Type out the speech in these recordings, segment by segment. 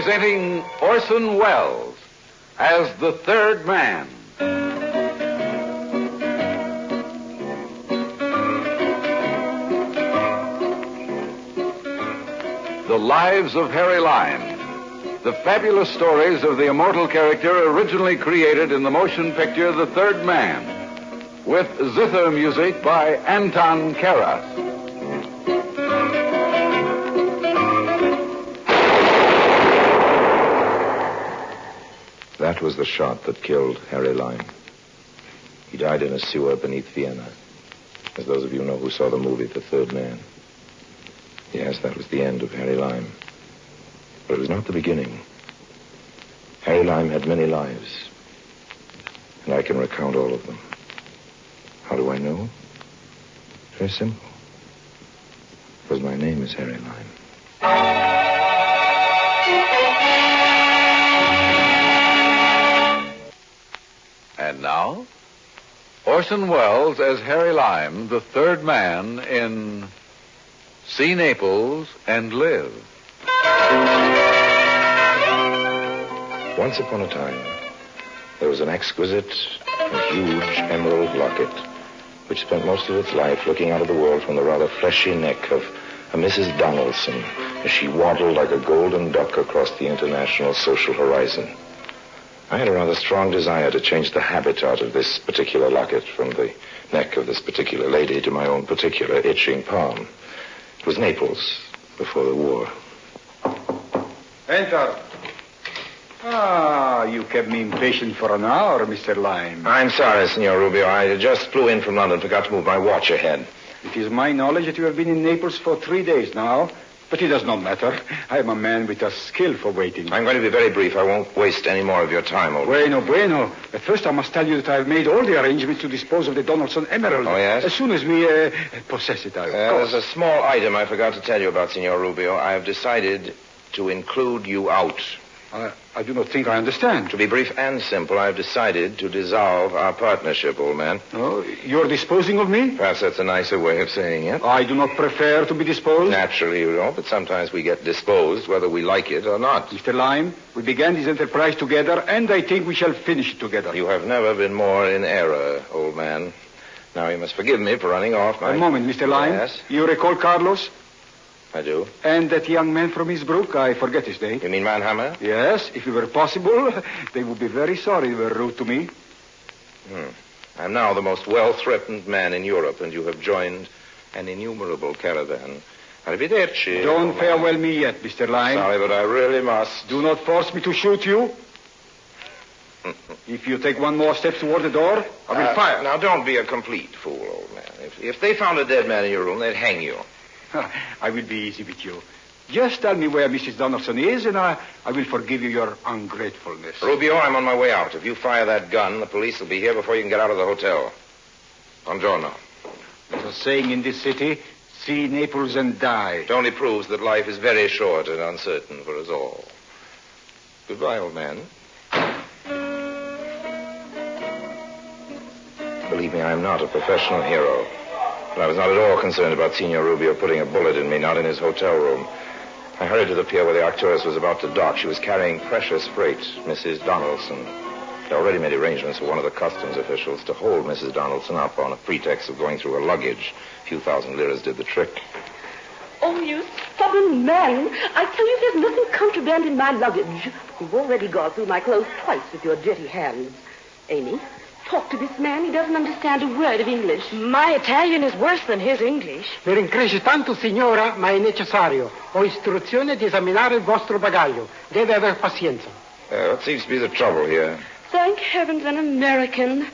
presenting Orson Welles as the third man. The Lives of Harry Lime. The fabulous stories of the immortal character originally created in the motion picture The Third Man, with zither music by Anton Karas. That was the shot that killed Harry Lime. He died in a sewer beneath Vienna, as those of you know who saw the movie The Third Man. Yes, that was the end of Harry Lime. But it was not the beginning. Harry Lime had many lives, and I can recount all of them. How do I know? Very simple. Because my name is Harry Lime. And now, Orson Welles as Harry Lime, the third man in See Naples and Live. Once upon a time, there was an exquisite and huge emerald locket which spent most of its life looking out of the world from the rather fleshy neck of a Mrs. Donaldson as she waddled like a golden duck across the international social horizon. I had a rather strong desire to change the habitat of this particular locket from the neck of this particular lady to my own particular itching palm. It was Naples before the war. Enter. You kept me impatient for an hour, Mr. Lime. I'm sorry, Signor Rubio. I just flew in from London, forgot to move my watch ahead. It is my knowledge that you have been in Naples for 3 days now, but it does not matter. I am a man with a skill for waiting. I'm going to be very brief. I won't waste any more of your time, old man. Bueno. At first, I must tell you that I have made all the arrangements to dispose of the Donaldson Emerald. Oh, yes? As soon as we possess it, of course. There's a small item I forgot to tell you about, Signor Rubio. I have decided to include you out. I do not think I understand. To be brief and simple, I have decided to dissolve our partnership, old man. Oh, you're disposing of me? Perhaps that's a nicer way of saying it. I do not prefer to be disposed. Naturally, you don't, but sometimes we get disposed whether we like it or not. Mr. Lime, we began this enterprise together, and I think we shall finish it together. You have never been more in error, old man. Now, you must forgive me for running off my... A moment, Mr. Lime. Yes? You recall Carlos? I do. And that young man from Innsbruck, I forget his name. You mean Mannheimer? Yes, if it were possible, they would be very sorry they were rude to me. I'm now the most well-threatened man in Europe, and you have joined an innumerable caravan. Arrivederci. Don't farewell me yet, Mr. Lime. Sorry, but I really must. Do not force me to shoot you. If you take one more step toward the door, I will fire. Now, don't be a complete fool, old man. If they found a dead man in your room, they'd hang you. I will be easy with you. Just tell me where Mrs. Donaldson is, and I will forgive you your ungratefulness. Rubio, I'm on my way out. If you fire that gun, the police will be here before you can get out of the hotel. Buongiorno. There's a saying in this city, see Naples and die. It only proves that life is very short and uncertain for us all. Goodbye, old man. Believe me, I am not a professional hero. But I was not at all concerned about Signor Rubio putting a bullet in me, not in his hotel room. I hurried to the pier where the Arcturus was about to dock. She was carrying precious freight, Mrs. Donaldson. I'd already made arrangements with one of the customs officials to hold Mrs. Donaldson up on a pretext of going through her luggage. A few thousand liras did the trick. Oh, you stubborn man. I tell you there's nothing contraband in my luggage. You've already gone through my clothes twice with your dirty hands. Amy, talk to this man. He doesn't understand a word of English. My Italian is worse than his English. Mi rincresce tanto, signora, ma è necessario. Ho istruzione di esaminare il vostro bagaglio. Deve aver pazienza. What seems to be the trouble here? Thank heavens, an American.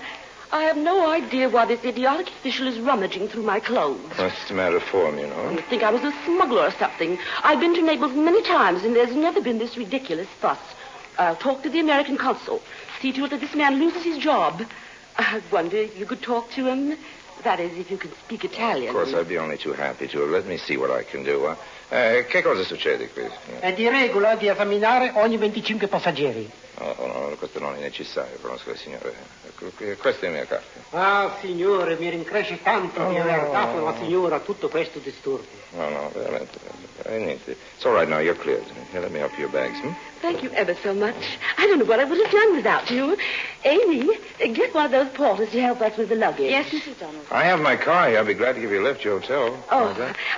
I have no idea why this idiotic official is rummaging through my clothes. That's just a matter of form, you know. You'd think I was a smuggler or something. I've been to Naples many times, and there's never been this ridiculous fuss. I'll talk to the American consul. See to it that this man loses his job. I wonder if you could talk to him. That is, if you can speak Italian. Of course, I'd be only too happy to. Let me see what I can do. Che cosa succede qui? È di regola di esaminare ogni 25 passeggeri. No, questo non è necessario. Conosco il signore. Questo è il mio caffè. Ah, signore, mi rincresce tanto di aver dato alla signora tutto questo disturbo. No, veramente. Niente. It's all right now. You're cleared. Here, let me help your bags. Thank you ever so much. I don't know what I would have done without you. Amy, get one of those porters to help us with the luggage. Yes, Mrs. Donaldson. I have my car here. I'll be glad to give you a lift to your hotel. Oh,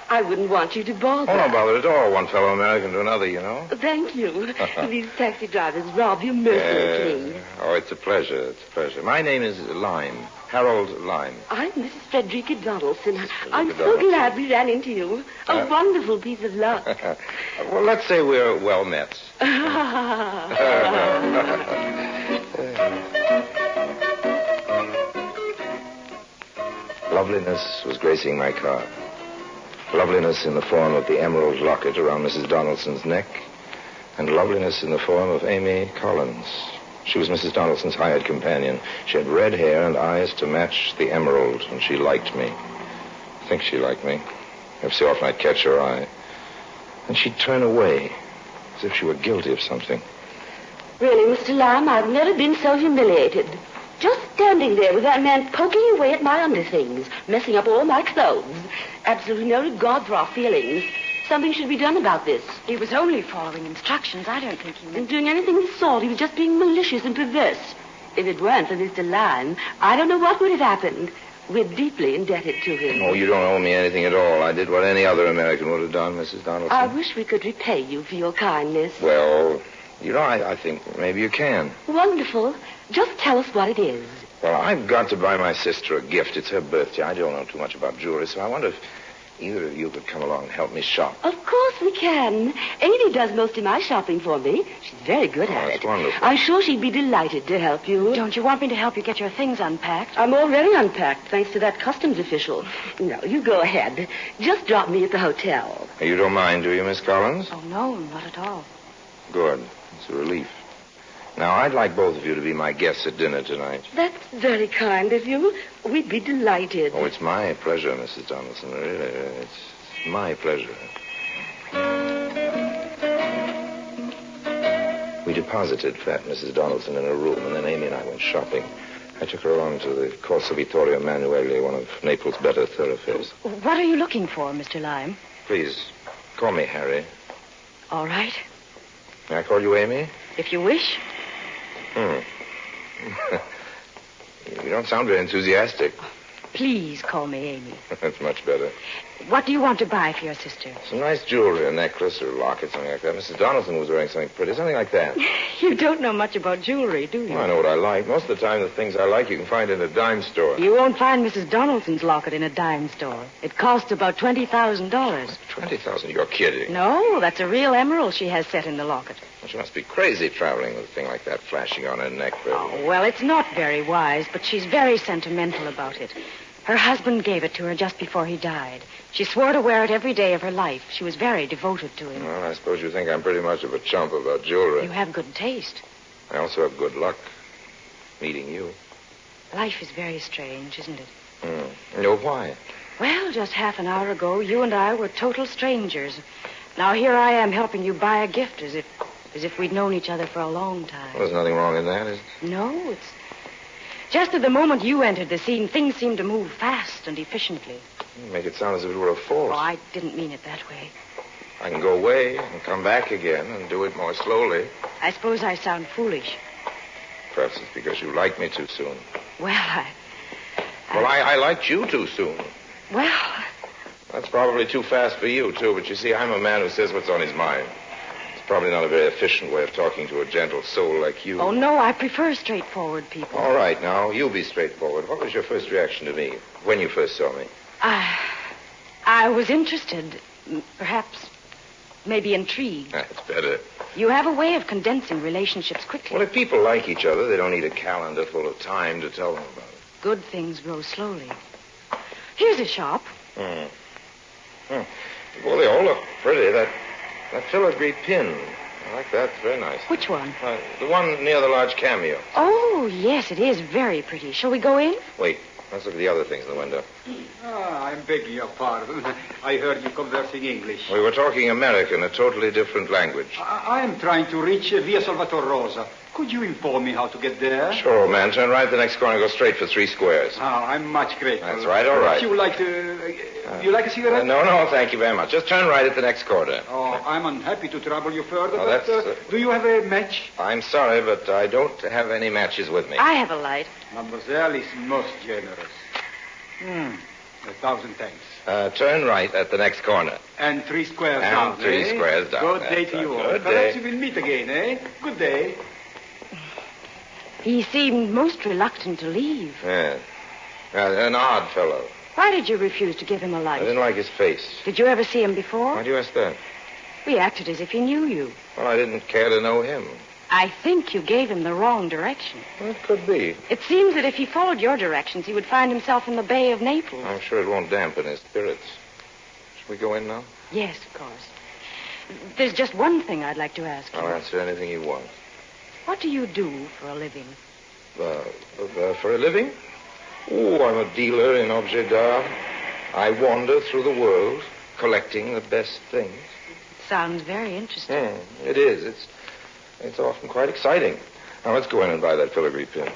I wouldn't want you to bother. Oh, no bother at all. One fellow American to another, you know. Thank you. These taxi drivers rob you mercilessly. Oh, it's a pleasure. It's a pleasure. My name is Lime. Harold Lime. I'm Mrs. Frederica Donaldson. I'm so glad we ran into you. A wonderful piece of luck. Well, let's say we're well met. Loveliness was gracing my car. Loveliness in the form of the emerald locket around Mrs. Donaldson's neck, and loveliness in the form of Amy Collins. She was Mrs. Donaldson's hired companion. She had red hair and eyes to match the emerald, and she liked me. I think she liked me. Every so often I'd catch her eye. And she'd turn away, as if she were guilty of something. Really, Mr. Lime, I've never been so humiliated. Just standing there with that man poking away at my underthings, messing up all my clothes. Absolutely no regard for our feelings. Something should be done about this. He was only following instructions. I don't think he meant... And doing anything of the sort, he was just being malicious and perverse. If it weren't for Mr. Lime, I don't know what would have happened. We're deeply indebted to him. Oh, you don't owe me anything at all. I did what any other American would have done, Mrs. Donaldson. I wish we could repay you for your kindness. Well, you know, I think maybe you can. Wonderful. Just tell us what it is. Well, I've got to buy my sister a gift. It's her birthday. I don't know too much about jewelry, so I wonder if either of you could come along and help me shop. Of course we can. Amy does most of my shopping for me. She's very good at That's it. Wonderful. I'm sure she'd be delighted to help you. Don't you want me to help you get your things unpacked? I'm already unpacked, thanks to that customs official. No, you go ahead. Just drop me at the hotel. You don't mind, do you, Miss Collins? Oh, no, not at all. Good. It's a relief. Now, I'd like both of you to be my guests at dinner tonight. That's very kind of you. We'd be delighted. Oh, it's my pleasure, Mrs. Donaldson. Really, it's my pleasure. We deposited fat Mrs. Donaldson in her room, and then Amy and I went shopping. I took her along to the Corso Vittorio Emanuele, one of Naples' better thoroughfares. What are you looking for, Mr. Lime? Please, call me Harry. All right. May I call you Amy? If you wish. You don't sound very enthusiastic. Please call me Amy. That's much better. What do you want to buy for your sister? Some nice jewelry, a necklace or a locket, something like that. Mrs. Donaldson was wearing something pretty, something like that. You don't know much about jewelry, do you? Well, I know what I like. Most of the time, the things I like you can find in a dime store. You won't find Mrs. Donaldson's locket in a dime store. It costs about $20,000. $20,000? You're kidding. No, that's a real emerald she has set in the locket. Well, she must be crazy traveling with a thing like that flashing on her neck. Oh, well, it's not very wise, but she's very sentimental about it. Her husband gave it to her just before he died. She swore to wear it every day of her life. She was very devoted to him. Well, I suppose you think I'm pretty much of a chump about jewelry. You have good taste. I also have good luck meeting you. Life is very strange, isn't it? You know why? Well, just half an hour ago, you and I were total strangers. Now here I am helping you buy a gift as if we'd known each other for a long time. Well, there's nothing wrong in that, is there? No, it's... Just at the moment you entered the scene, things seemed to move fast and efficiently. You make it sound as if it were a force. Oh, I didn't mean it that way. I can go away and come back again and do it more slowly. I suppose I sound foolish. Perhaps it's because you like me too soon. Well, I liked you too soon. Well... That's probably too fast for you, too. But you see, I'm a man who says what's on his mind. It's probably not a very efficient way of talking to a gentle soul like you. Oh, no, I prefer straightforward people. All right, now, you be straightforward. What was your first reaction to me when you first saw me? I was interested, perhaps, maybe intrigued. That's better. You have a way of condensing relationships quickly. Well, if people like each other, they don't need a calendar full of time to tell them about it. Good things grow slowly. Here's a shop. Well, they all look pretty. That filigree pin. I like that. It's very nice. Which one? The one near the large cameo. Oh, yes, it is very pretty. Shall we go in? Wait. Let's look at the other things in the window. I'm begging your pardon. I heard you conversing English. We were talking American, a totally different language. I am trying to reach Via Salvator Rosa. Could you inform me how to get there? Sure, old man. Turn right the next corner and go straight for 3 squares. Oh, I'm much grateful. That's right, all right. Would you like to... you like a cigarette? No, thank you very much. Just turn right at the next corner. Oh, I'm unhappy to trouble you further, Oh, but that's, do you have a match? I'm sorry, but I don't have any matches with me. I have a light. Mademoiselle is most generous. 1,000 thanks. Turn right at the next corner. And 3 squares And down, 3 eh? squares down. Good That's day to right. you all. Good Perhaps day. we will meet again, eh? Good day. He seemed most reluctant to leave. Yeah. An odd fellow. Why did you refuse to give him a I light? didn't like his face. Did you ever see him before? Why do you ask that? We acted as if he knew you. Well, I didn't care to know him. I think you gave him the wrong direction. Well, it could be. It seems that if he followed your directions, he would find himself in the Bay of Naples. I'm sure it won't dampen his spirits. Shall we go in now? Yes, of course. There's just one thing I'd like to ask you. I'll answer anything you want. What do you do for a living? For a living? Oh, I'm a dealer in objets d'art. I wander through the world collecting the best things. Sounds very interesting. It is. It's often quite exciting. Now, let's go in and buy that filigree pin.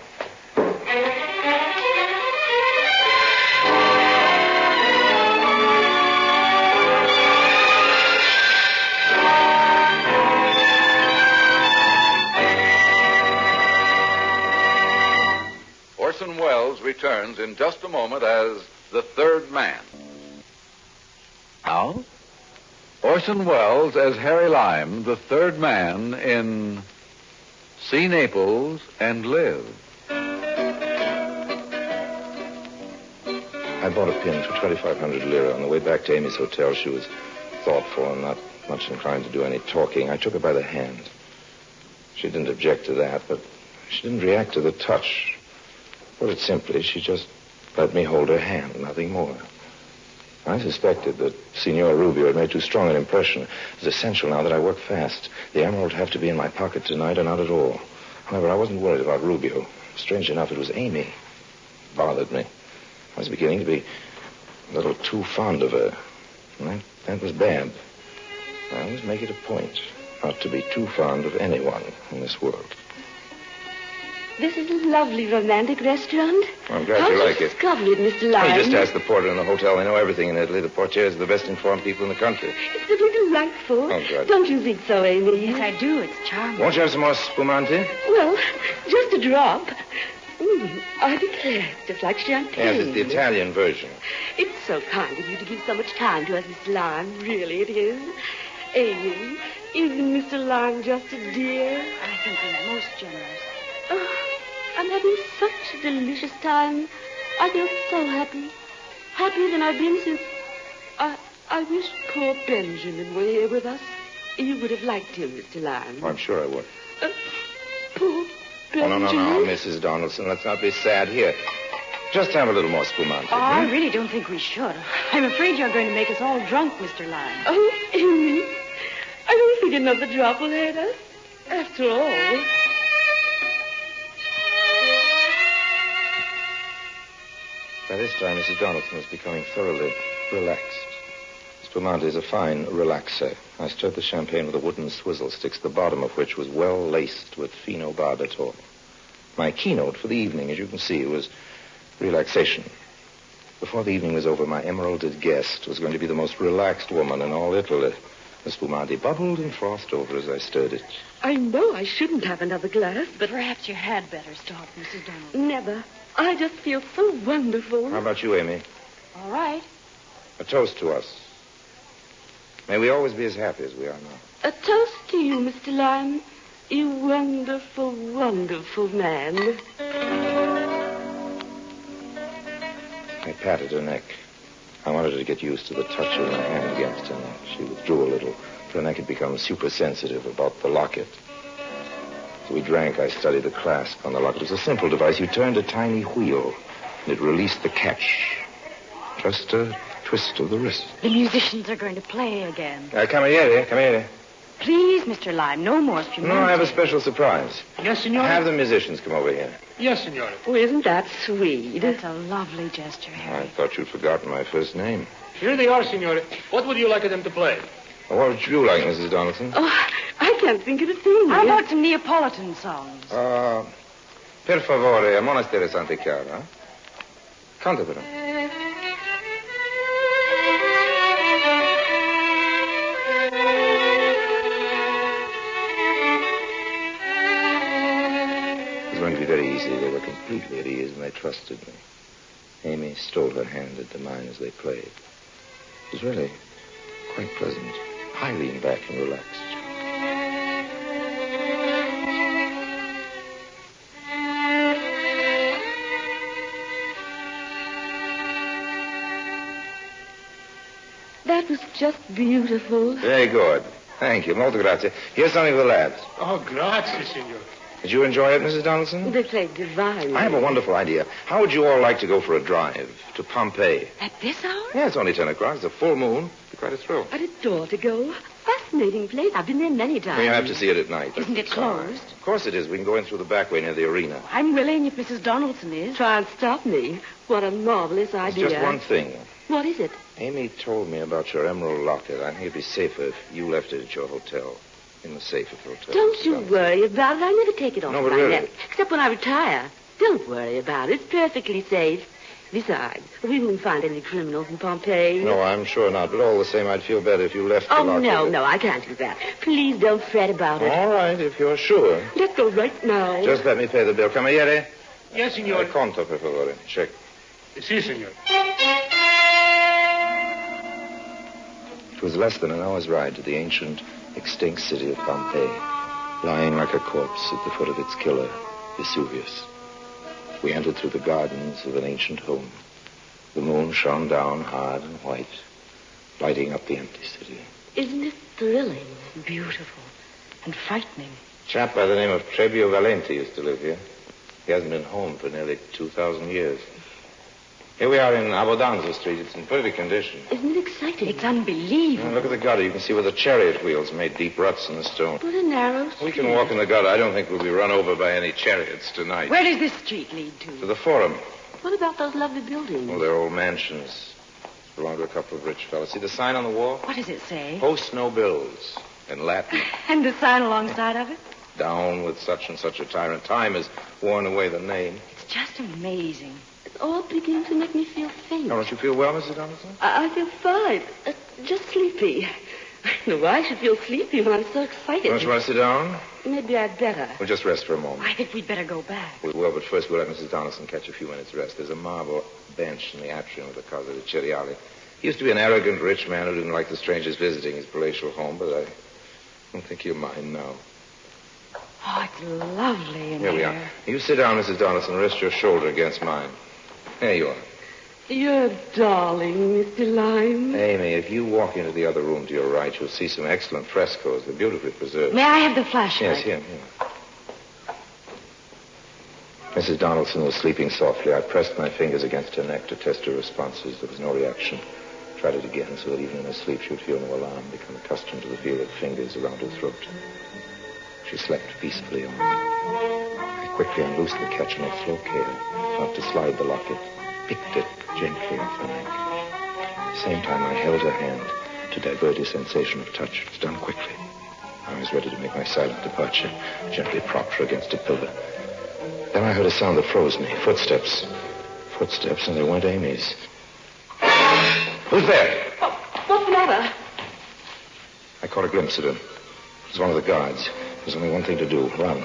Orson Welles returns in just a moment as the third man. Now, Orson Welles as Harry Lime, the third man in See Naples and Live. I bought a pin for 2,500 lira. On the way back to Amy's hotel, she was thoughtful and not much inclined to do any talking. I took her by the hand. She didn't object to that, but she didn't react to the touch. Put it simply, she just let me hold her hand, nothing more. I suspected that Signor Rubio had made too strong an impression. It was essential now that I work fast. The emerald would have to be in my pocket tonight or not at all. However, I wasn't worried about Rubio. Strange enough, it was Amy. It bothered me. I was beginning to be a little too fond of her. And that was bad. I always make it a point not to be too fond of anyone in this world. This is a lovely romantic restaurant. I'm glad you like it. How did you discover it, Mr. Lyon? You just ask the porter in the hotel. They know everything in Italy. The portiers are the best informed people in the country. It's simply delightful. Oh, good. Don't you think so, Amy? Yes, I do. It's charming. Won't you have some more spumante? Well, just a drop. I declare, just like champagne. Yes, it's the Italian version. It's so kind of you to give so much time to us, Mr. Lyon. Really, it is. Amy, isn't Mr. Lyon just a dear? I think he's most generous. Oh, I'm having such a delicious time. I feel so happy. Happier than I've been since... I wish poor Benjamin were here with us. You would have liked him, Mr. Lyon. I'm sure I would. Poor Oh, Benjamin. no, Mrs. Donaldson. Let's not be sad here. Just have a little more spumante. Oh, I really don't think we should. I'm afraid you're going to make us all drunk, Mr. Lyon. Oh, Amy, I don't think another drop will hurt us. After all... By this time, Mrs. Donaldson was becoming thoroughly relaxed. Spumante is a fine relaxer. I stirred the champagne with a wooden swizzle sticks, the bottom of which was well laced with phenobarbital. My keynote for the evening, as you can see, was relaxation. Before the evening was over, my emeralded guest was going to be the most relaxed woman in all Italy. The spumante bubbled and frothed over as I stirred it. I know I shouldn't have another glass, but Perhaps you had better stop, Mrs. Donaldson. never. I just feel so wonderful. How about you, Amy? All right. A toast to us. May we always be as happy as we are now. A toast to you, Mr. Lyon. You wonderful, wonderful man. I patted her neck. I wanted her to get used to the touch of my hand against her neck. She withdrew a little. Her neck had become super sensitive about the locket. As we drank, I studied the clasp on the locket. It was a simple device. You turned a tiny wheel, and it released the catch. Just a twist of the wrist. The musicians are going to play again. Cameriere. Please, Mr. Lime, no more spumante. No, I have a special surprise. Yes, signore? Have the musicians come over here. Yes, signore. Oh, isn't that sweet? That's a lovely gesture, I Harry. thought you'd forgotten my first name. Here they are, signore. What would you like them to play? Well, what would you like, Mrs. Donaldson? Oh, I'd can't think of a thing. How about some Neapolitan songs? Per favore, a monastero Santa Chiara. Canta però. It was going to be very easy. They were completely at ease, and they trusted me. Amy stole her hand into mine as they played. It was really quite pleasant. I leaned back and relaxed. That was just beautiful. Very good. Thank you. Molto grazie. Here's something for the lads. Oh, grazie, signor. Did you enjoy it, Mrs. Donaldson? They played divinely. I have a wonderful idea. How would you all like to go for a drive to Pompeii? At this hour? Yeah, it's only 10 o'clock. It's a full moon. It'd be quite a thrill. I'd adore to go. Fascinating place. I've been there many times. Well, you have to see it at night. Isn't it That's all right. closed? Of course it is. We can go in through the back way near the arena. I'm willing if Mrs. Donaldson is. Try and stop me. What a marvelous It's idea. just one thing. What is it? Amy told me about your emerald locket. I think it'd be safer if you left it at your hotel. In the safe at the hotel. Don't you worry about it. I never take it off No, but my really. neck. Except when I retire. Don't worry about it. It's perfectly safe. Besides, we won't find any criminals in Pompeii. No, I'm sure not. But all the same, I'd feel better if you left the Oh, locket. no, I can't do that. Please don't fret about it. All right, if you're sure. Let's go right now. Just let me pay the bill. Cameriere? Yes, signor. Conto, per favore. Check. Sì, signor. It was less than an hour's ride to the ancient, extinct city of Pompeii, lying like a corpse at the foot of its killer, Vesuvius. We entered through the gardens of an ancient home. The moon shone down hard and white, lighting up the empty city. Isn't it thrilling? Beautiful and frightening. A chap by the name of Trebio Valenti used to live here. He hasn't been home for nearly 2,000 years. Here we are in Abbondanza Street. It's in perfect condition. Isn't it exciting? It's unbelievable. Look at the gutter. You can see where the chariot wheels made deep ruts in the stone. What a narrow street. We can walk in the gutter. I don't think we'll be run over by any chariots tonight. Where does this street lead To to? the Forum. What about those lovely buildings? Oh, they're old mansions. Belong to a couple of rich fellows. See the sign on the wall? What does it say? Post no bills. In Latin. And the sign alongside of it? Down with such and such a tyrant. Time has worn away the name. It's just amazing. It's all beginning to make me feel faint. Now, don't you feel well, Mrs. Donaldson? I feel fine. Just sleepy. I don't know why I should feel sleepy when I'm so excited. Don't you want to sit down? Maybe I'd better. We'll just rest for a moment. I think we'd better go back. We will, but first we'll let Mrs. Donaldson catch a few minutes' rest. There's a marble bench in the atrium of the Casa de Ceriali. He used to be an arrogant rich man who didn't like the strangers visiting his palatial home, but I don't think he'll mind now. Oh, it's lovely in Here we are. You sit down, Mrs. Donaldson, and rest your shoulder against mine. There you are. You're darling, Mr. Lyme. Amy, if you walk into the other room to your right, you'll see some excellent frescoes. They're beautifully preserved. May I have the flashlight? Yes, here. Mrs. Donaldson was sleeping softly. I pressed my fingers against her neck to test her responses. There was no reaction. Tried it again so that even in her sleep she would feel no alarm, become accustomed to the feel of fingers around her throat. She slept peacefully on. I quickly unloosed the catch on her throat cable, not to slide the locket, picked it gently off her neck. At the same time, I held her hand to divert a sensation of touch. It was done quickly. I was ready to make my silent departure, gently propped her against a pillar. Then I heard a sound that froze me. Footsteps. Footsteps, and they weren't Amy's. Who's there? What's the matter? I caught a glimpse of him. It was one of the guards. There was only one thing to do, run.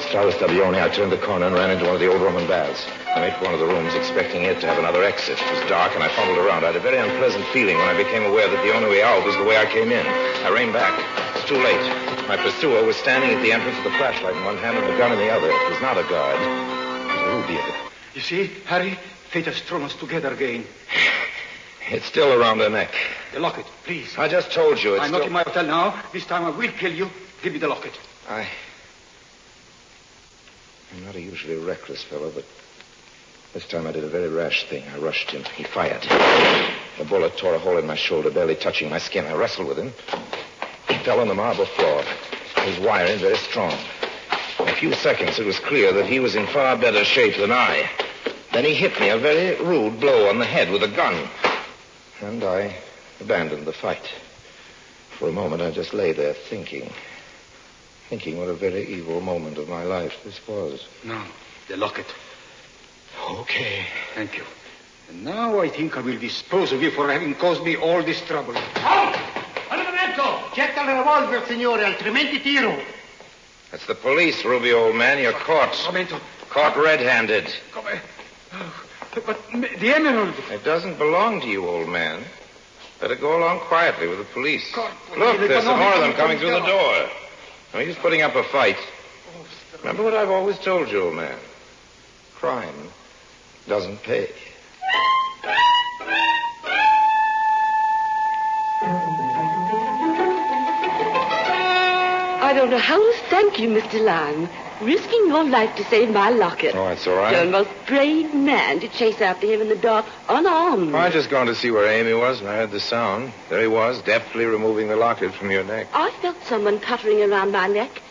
Strada Stabione, I turned the corner and ran into one of the old Roman baths. I made for one of the rooms, expecting it to have another exit. It was dark, and I fumbled around. I had a very unpleasant feeling when I became aware that the only way out was the way I came in. I reined back. It was too late. My pursuer was standing at the entrance with the flashlight in one hand and the gun in the other. It was not a guard. It was a Rubio. You see, Harry, fate has thrown us together again. It's still around her neck. The locket, please. I just told you it's I'm not in my hotel now. This time I will kill you. Give me the locket. I'm not a usually reckless fellow, but this time I did a very rash thing. I rushed him. He fired. The bullet tore a hole in my shoulder, barely touching my skin. I wrestled with him. He fell on the marble floor. His wiring very strong. In a few seconds, it was clear that he was in far better shape than I. Then he hit me a very rude blow on the head with a gun. And I abandoned the fight. For a moment, I just lay there thinking. thinking what a very evil moment of my life this was. No, the locket. Okay. Thank you. And now I think I will dispose of you for having caused me all this trouble. Halt! Al Getta il revolver, signore, altrimenti tiro. That's the police, Ruby, old man. You're caught. Momento. Caught red-handed. Come. But the emerald. It doesn't belong to you, old man. Better go along quietly with the police. God, Look, there's some more of them coming through the down. door. I mean, he's putting up a fight. Remember what I've always told you, old man. Crime doesn't pay. I don't know how to thank you, Mr. Lime. Risking your life to save my locket. Oh, that's all right. You're the most brave man to chase after him in the dark, unarmed. Well, I just gone to see where Amy was, and I heard the sound. There he was, deftly removing the locket from your neck. I felt someone puttering around my neck,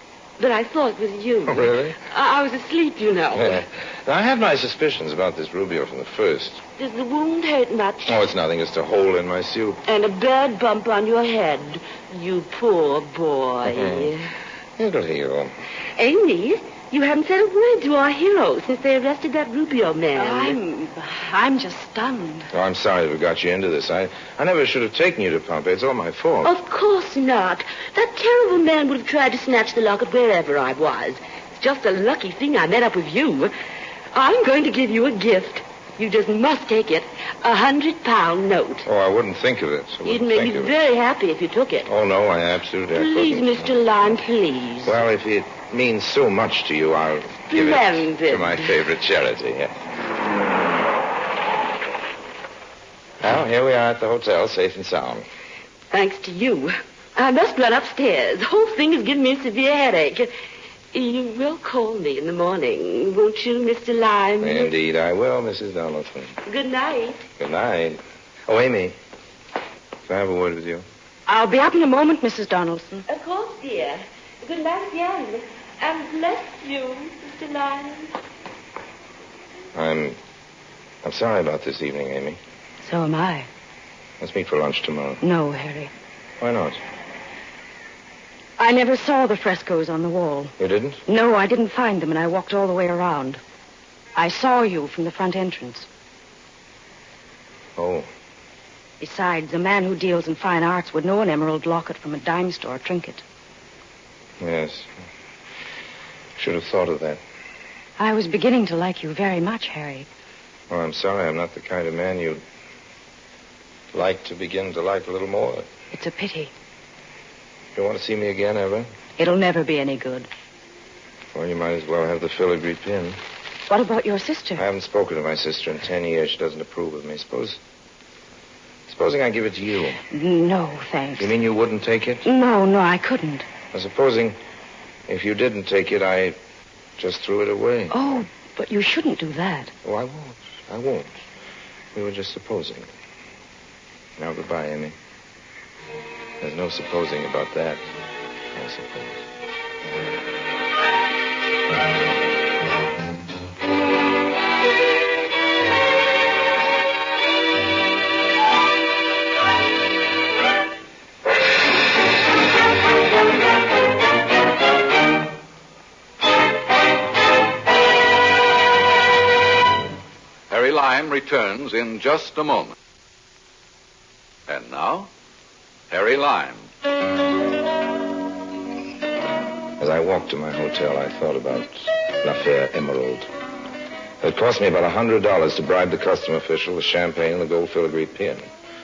but I thought it was you. Oh, really? I was asleep, you know. Yeah. Now, I had my suspicions about this Rubio from the first. Does the wound hurt much? Oh, it's nothing. Just a hole in my suit. And a bird bump on your head. You poor boy. Mm-hmm. It'll heal. Amy, you haven't said a word to our hero since they arrested that Rubio man. I'm just stunned. Oh, I'm sorry we got you into this. I never should have taken you to Pompeii. It's all my fault. Of course not. That terrible man would have tried to snatch the locket wherever I was. It's just a lucky thing I met up with you. I'm going to give you a gift. You just must take it. £100 note. Oh, I wouldn't think of it. You'd make me very happy if you took it. Oh, no, I absolutely Please, couldn't. Mr. Lime, please. Well, if it means so much to you, I'll give it to my favorite charity. Yeah. Well, here we are at the hotel, safe and sound. Thanks to you. I must run upstairs. The whole thing has given me a severe headache. You will call me in the morning, won't you, Mr. Lime? Indeed, I will, Mrs. Donaldson. Good night. Good night. Oh, Amy, can I have a word with you? I'll be up in a moment, Mrs. Donaldson. Of course, dear. Good night again. And bless you, Mr. Lime. I'm sorry about this evening, Amy. So am I. Let's meet for lunch tomorrow. No, Harry. Why not? I never saw the frescoes on the wall. You didn't? No, I didn't find them, and I walked all the way around. I saw you from the front entrance. Oh. Besides, a man who deals in fine arts would know an emerald locket from a dime store trinket. Yes. Should have thought of that. I was beginning to like you very much, Harry. Oh, I'm sorry. I'm not the kind of man you'd like to begin to like a little more. It's a pity. You want to see me again, ever? It'll never be any good. Well, you might as well have the filigree pin. What about your sister? I haven't spoken to my sister in 10 years. She doesn't approve of me. Supposing I give it to you. No, thanks. You mean you wouldn't take it? No, I couldn't. Well, supposing if you didn't take it, I just threw it away. Oh, but you shouldn't do that. Oh, I won't. We were just supposing. Now, goodbye, Amy. There's no supposing about that, I suppose. Harry Lime returns in just a moment. And now, Harry Lime. As I walked to my hotel, I thought about l'affaire Emerald. It cost me about $100 to bribe the custom official with champagne and the gold filigree pin.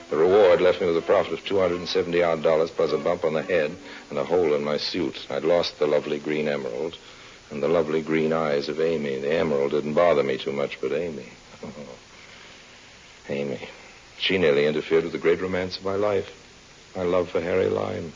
The reward left me with a profit of $270-odd plus a bump on the head and a hole in my suit. I'd lost the lovely green emerald and the lovely green eyes of Amy. The emerald didn't bother me too much, but Amy. Oh, Amy. She nearly interfered with the great romance of my life. My love for Harry Lime.